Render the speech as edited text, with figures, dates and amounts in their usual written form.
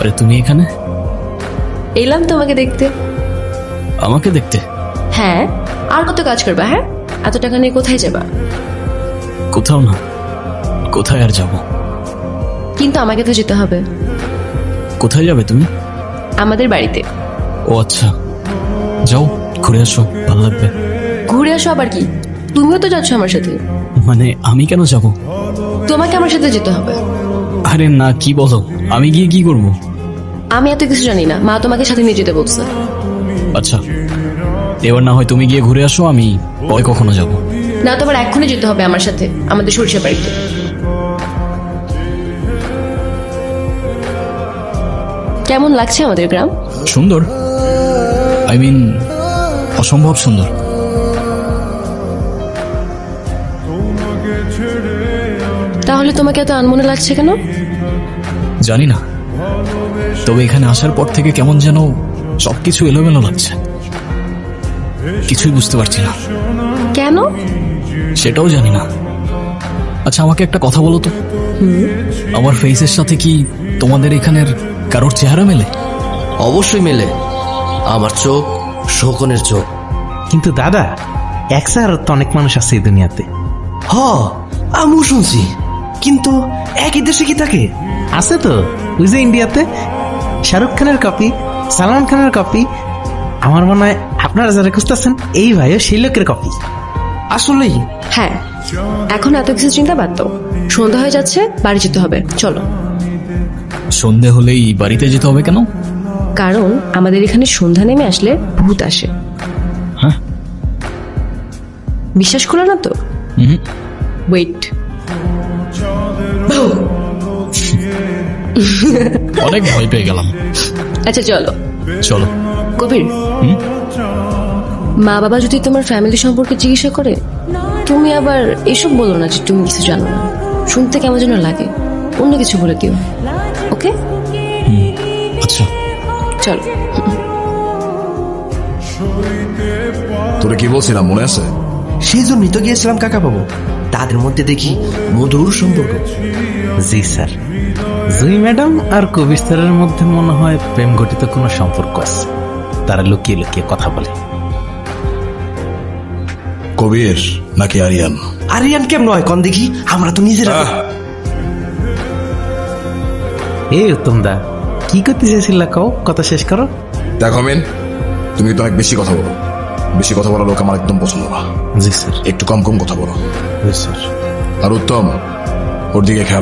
আরে তুমি এখানে? এলাম তোমাকে দেখতে। আমাকে দেখতে? হ্যাঁ, আর কত কাজ করবা? হ্যাঁ, এত টাকা নিয়ে কোথায় যাবা? কোথাও না। কোথায় আর যাব? কিন্তু আমাকে তো যেতে হবে। কোথায় যাবে তুমি? আমাদের বাড়িতে। ও আচ্ছা, যাও ঘুরে আসো, ভালো লাগবে। ঘুরে আসো আবার কি? তুমিও তো যাচ্ছ আমার সাথে। মানে আমি কেন যাব? তোমাকে আমার সাথে যেতে হবে। আরে না, কি বলো? আমি গিয়ে কি করব? আমি এত কিছু জানি না, মা তোমাকে সাথে নিয়ে যেতে বলছে। আচ্ছা, এবার না হয় তুমি গিয়ে ঘুরে আসো, আমি পরে কখনো যাব। না, তোমার এক্ষুনি যেতে হবে আমার সাথে আমাদের সরিষা বাড়িতে। কেমন লাগছে আমাদের গ্রাম? সুন্দর, আই মিন অসম্ভব সুন্দর। তাহলে তোমাকে এত আনমনে লাগছে কেন? জানি না, তবে এখানে আসার পর থেকে কেমন যেন সবকিছু এলোমেলো লাগছে, কিছুই বুঝতে পারছি না। কেন? সেটাও জানি না। আচ্ছা, আমাকে একটা কথা বলো তো, আমার ফেসের সাথে কি তোমাদের এখানের কারোর চেহারা মেলে? অবশ্যই মেলে। আমার চোখ শোকনের চোখ। কিন্তু দাদা, এক স্যার তো অনেক মানুষ আছে এই দুনিয়াতে। হ, আমিও শুনছি, কিন্তু একই দেশে কি থাকে? আছে তো, ওই যে ইন্ডিয়াতে শাহরুখ খানের কপি, সালমান খানের কপি। আমার মনে হয় আপনারা যারা খুঁজতেছেন এই ভাইও সেই লোকের কপি। আসলেই? হ্যাঁ, এখন এত কিছু চিন্তা বাদ দাও। সন্ধ্যা হয়ে যাচ্ছে, বাড়ি যেতে হবে, চলো। সন্ধে হলেই বাড়িতে যেতে হবে কেন? কারণ আমাদের এখানে সন্ধ্যা নেমে আসলে ভূত আসে। হ্যাঁ? বিশ্বাস করো না তো? হুম। ওয়েট। অনেক ভয় পেয়ে গেলাম। আচ্ছা চলো। চলো। কবির, হুম? মা বাবা যদি তোমার ফ্যামিলি সম্পর্কে জিজ্ঞাসা করে, তুমি আবার এসব বলো না যে তুমি কিছু জানো না। শুনতে কেমন যেন লাগে, অন্য কিছু বলে দিও। ওকে? আচ্ছা। চলো। তোরে কি বলছিলাম মনে আছে? সেই জন্যই তো গিয়েছিলাম কাকা বাবু। তাদের মধ্যে দেখি মধুর সম্পর্ক। জি স্যার, জুই ম্যাডাম আর কবির স্যারের মধ্যে মনে হয় প্রেম ঘটিত কোনো সম্পর্ক আছে। তারা লুকিয়ে লুকিয়ে কথা বলে। কবির নাকি আরিয়ান? আরিয়ান কেমন হয় কন দেখি, আমরা তো নিজেরা। এই উত্তম দা, কি করতে চাইছিলা কও, কথা শেষ করো। দেখো মেন, তুমি তো অনেক বেশি কথা বলো। বেশি কথা বলা লোক আমার একদম পছন্দ না। জি স্যার। একটু কম কম কথা বলো। জি স্যার। আর উত্তম, ওর দিকে খেয়াল